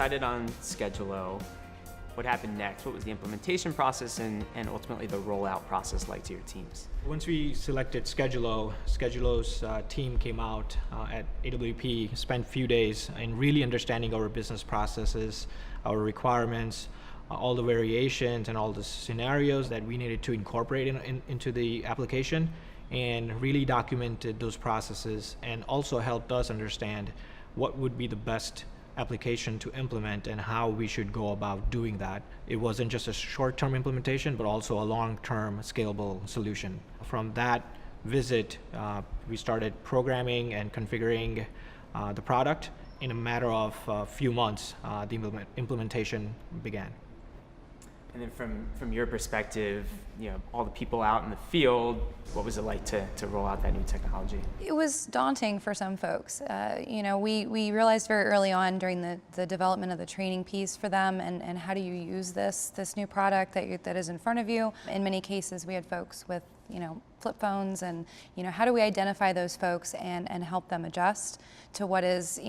decided on Skedulo. What happened next? What was the implementation process and ultimately the rollout process like to your teams? Once we selected Skedulo's team came out at AWP, spent a few days in really understanding our business processes, our requirements, all the variations and all the scenarios that we needed to incorporate into the application, and really documented those processes and also helped us understand what would be the best application to implement and how we should go about doing that. It wasn't just a short-term implementation, but also a long-term scalable solution. From that visit, we started programming and configuring the product. In a matter of a few months, the implementation began. And then from your perspective, all the people out in the field, what was it like to roll out that new technology? It was daunting for some folks. We realized very early on during the development of the training piece for them and how do you use this new product that is in front of you. In many cases, we had folks with flip phones and how do we identify those folks and help them adjust to what is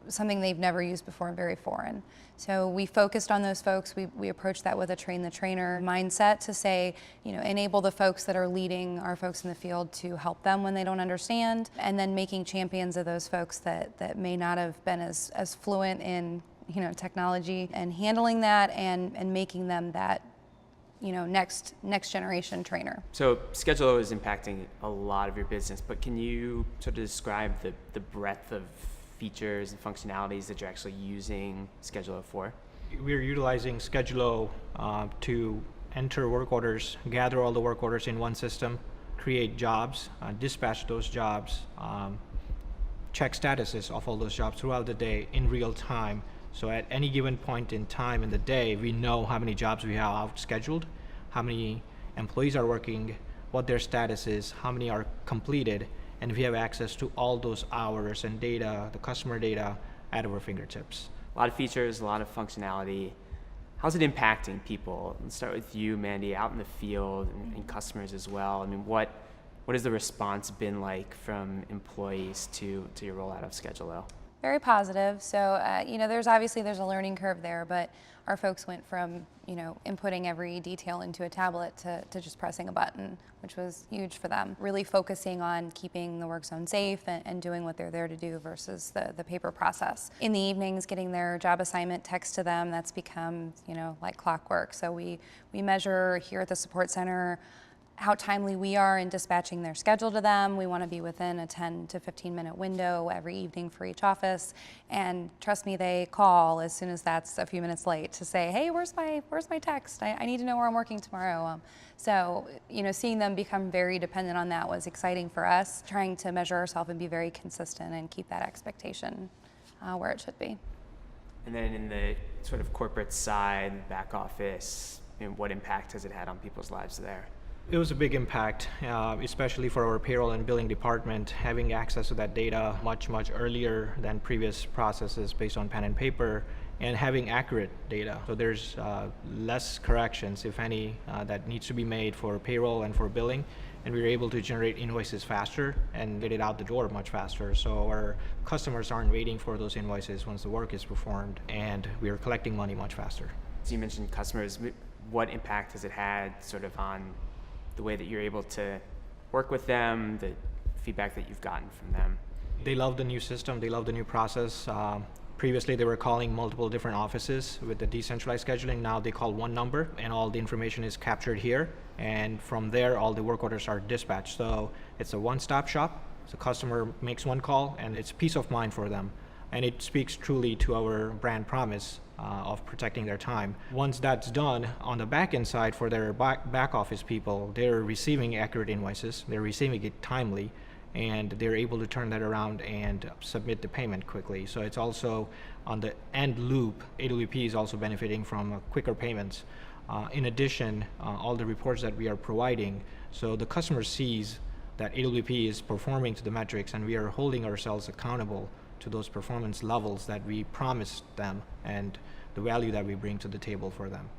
something they've never used before and very foreign. So we focused on those folks. We approached that with a train the trainer mindset to say enable the folks that are leading our folks in the field to help them when they don't understand, and then making champions of those folks that may not have been as fluent in technology and handling that and making them that next generation trainer. So Skedulo is impacting a lot of your business, but can you sort of describe the breadth of features and functionalities that you're actually using Skedulo for? We're utilizing Skedulo to enter work orders, gather all the work orders in one system, create jobs, dispatch those jobs, check statuses of all those jobs throughout the day in real time. So at any given point in time in the day, we know how many jobs we have out scheduled, how many employees are working, what their status is, how many are completed, and we have access to all those hours and data, the customer data, at our fingertips. A lot of features, a lot of functionality. How's it impacting people? Let's start with you, Mandy, out in the field and customers as well. I mean, what has the response been like from employees to your rollout of Skedulo? Very positive. So, there's a learning curve there, but our folks went from, inputting every detail into a tablet to just pressing a button, which was huge for them. Really focusing on keeping the work zone safe and doing what they're there to do versus the paper process. In the evenings, getting their job assignment text to them, that's become, like clockwork. So we measure here at the support center how timely we are in dispatching their schedule to them. We want to be within a 10 to 15 minute window every evening for each office. And trust me, they call as soon as that's a few minutes late to say, hey, where's my text? I need to know where I'm working tomorrow. So seeing them become very dependent on that was exciting for us, trying to measure ourselves and be very consistent and keep that expectation where it should be. And then in the sort of corporate side, back office, what impact has it had on people's lives there? It was a big impact, especially for our payroll and billing department, having access to that data much earlier than previous processes based on pen and paper, and having accurate data. So there's less corrections, if any, that needs to be made for payroll and for billing, and we were able to generate invoices faster and get it out the door much faster. So our customers aren't waiting for those invoices once the work is performed, and we are collecting money much faster. So you mentioned customers. What impact has it had sort of on the way that you're able to work with them, the feedback that you've gotten from them? They love the new system, they love the new process. Previously they were calling multiple different offices with the decentralized scheduling. Now they call one number and all the information is captured here, and from there all the work orders are dispatched. So it's a one-stop shop. So customer makes one call and it's peace of mind for them. And it speaks truly to our brand promise of protecting their time. Once that's done, on the back end side for their back office people, they're receiving accurate invoices, they're receiving it timely, and they're able to turn that around and submit the payment quickly. So it's also on the end loop, AWP is also benefiting from quicker payments. In addition, all the reports that we are providing, so the customer sees that AWP is performing to the metrics and we are holding ourselves accountable to those performance levels that we promised them and the value that we bring to the table for them.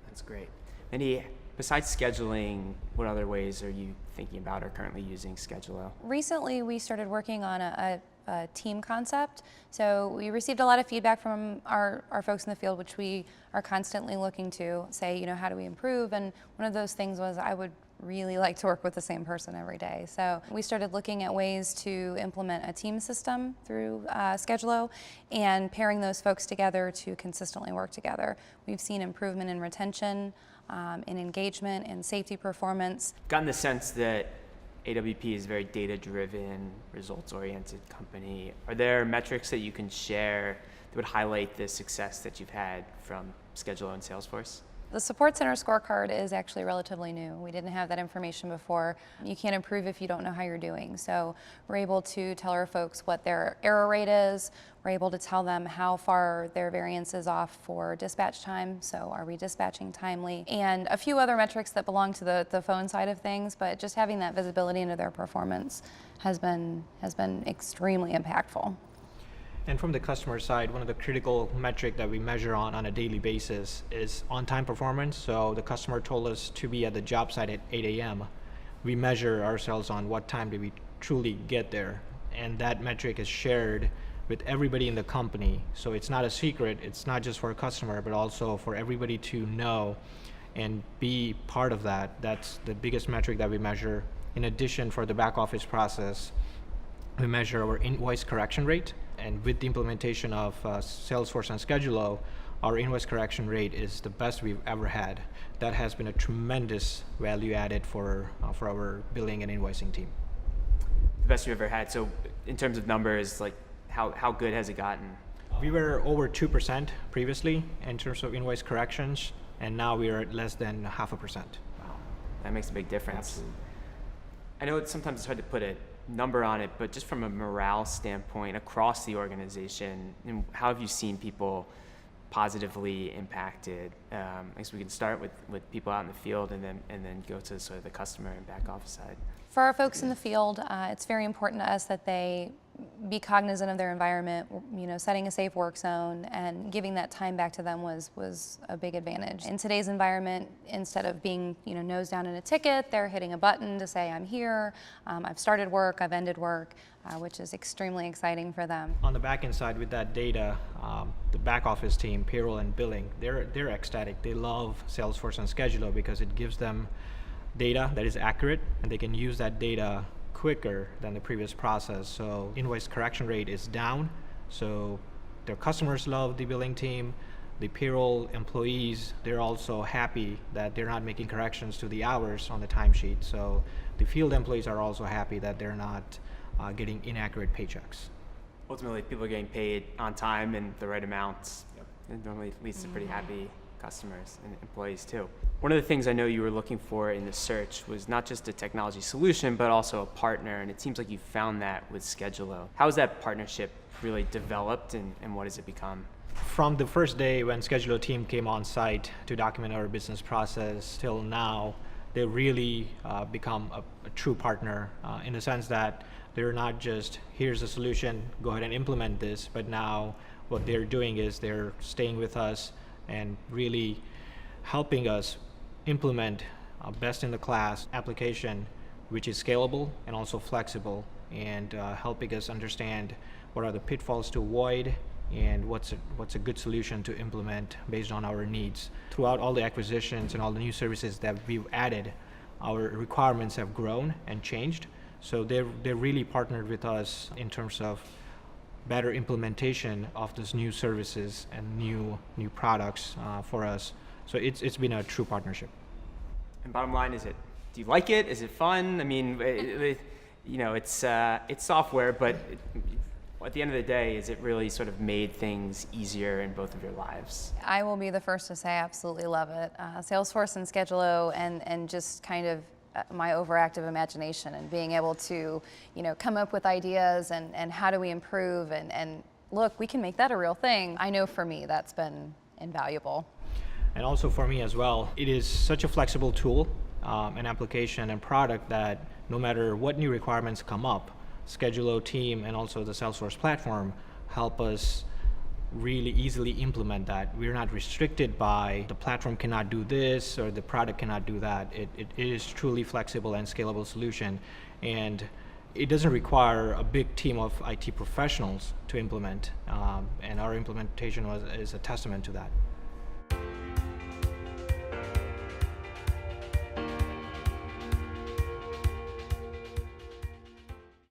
That's great. Mandy, besides scheduling, what other ways are you thinking about or currently using Skedulo? Recently, we started working on a a team concept. So we received a lot of feedback from our folks in the field, which we are constantly looking to say, how do we improve? And one of those things was I would really like to work with the same person every day. So we started looking at ways to implement a team system through Skedulo and pairing those folks together to consistently work together. We've seen improvement in retention, in engagement, and safety performance. Gotten the sense that AWP is a very data-driven, results-oriented company. Are there metrics that you can share that would highlight the success that you've had from Skedulo and Salesforce? The Support Center scorecard is actually relatively new. We didn't have that information before. You can't improve if you don't know how you're doing. So we're able to tell our folks what their error rate is. We're able to tell them how far their variance is off for dispatch time. So are we dispatching timely? And a few other metrics that belong to the phone side of things, but just having that visibility into their performance has been extremely impactful. And from the customer side, one of the critical metric that we measure on a daily basis is on-time performance. So the customer told us to be at the job site at 8 a.m. We measure ourselves on what time did we truly get there. And that metric is shared with everybody in the company. So it's not a secret. It's not just for a customer, but also for everybody to know and be part of that. That's the biggest metric that we measure. In addition, for the back office process, we measure our invoice correction rate. And with the implementation of Salesforce and Skedulo, our invoice correction rate is the best we've ever had. That has been a tremendous value added for our billing and invoicing team. The best you've ever had. So in terms of numbers, like how good has it gotten? We were over 2% previously in terms of invoice corrections, and now we are at less than 0.5%. Wow, that makes a big difference. Absolutely. I know sometimes it's hard to put a number on it, but just from a morale standpoint across the organization, and how have you seen people positively impacted? I guess we can start with people out in the field and then go to sort of the customer and back office side. For our folks in the field, it's very important to us that they be cognizant of their environment, setting a safe work zone and giving that time back to them was a big advantage. In today's environment, instead of being nose down in a ticket, they're hitting a button to say, I'm here, I've started work, I've ended work, which is extremely exciting for them. On the back end side with that data, the back office team, payroll and billing, they're ecstatic. They love Salesforce and Skedulo because it gives them data that is accurate, and they can use that data quicker than the previous process. So invoice correction rate is down. So their customers love the billing team. The payroll employees, they're also happy that they're not making corrections to the hours on the timesheet. So the field employees are also happy that they're not getting inaccurate paychecks. Ultimately, people are getting paid on time and the right amounts. Yep. It normally leads to pretty happy customers and employees too. One of the things I know you were looking for in the search was not just a technology solution, but also a partner, and it seems like you found that with Skedulo. How has that partnership really developed, and what has it become? From the first day when Skedulo team came on site to document our business process till now, they really become a true partner in the sense that they're not just, here's a solution, go ahead and implement this, but now what they're doing is they're staying with us and really helping us implement a best-in-the-class application which is scalable and also flexible, and helping us understand what are the pitfalls to avoid and what's a good solution to implement based on our needs. Throughout all the acquisitions and all the new services that we've added, our requirements have grown and changed. So they're really partnered with us in terms of better implementation of those new services and new products for us. So it's been a true partnership. And bottom line, do you like it? Is it fun? I mean, it's software, but at the end of the day, is it really sort of made things easier in both of your lives? I will be the first to say I absolutely love it. Salesforce and Skedulo and just kind of my overactive imagination and being able to, come up with ideas and how do we improve and look, we can make that a real thing. I know for me that's been invaluable. And also for me as well, it is such a flexible tool, an application and product that no matter what new requirements come up, Skedulo team and also the Salesforce platform help us really easily implement that. We're not restricted by the platform cannot do this or the product cannot do that. It is truly flexible and scalable solution. And it doesn't require a big team of IT professionals to implement, and our implementation is a testament to that.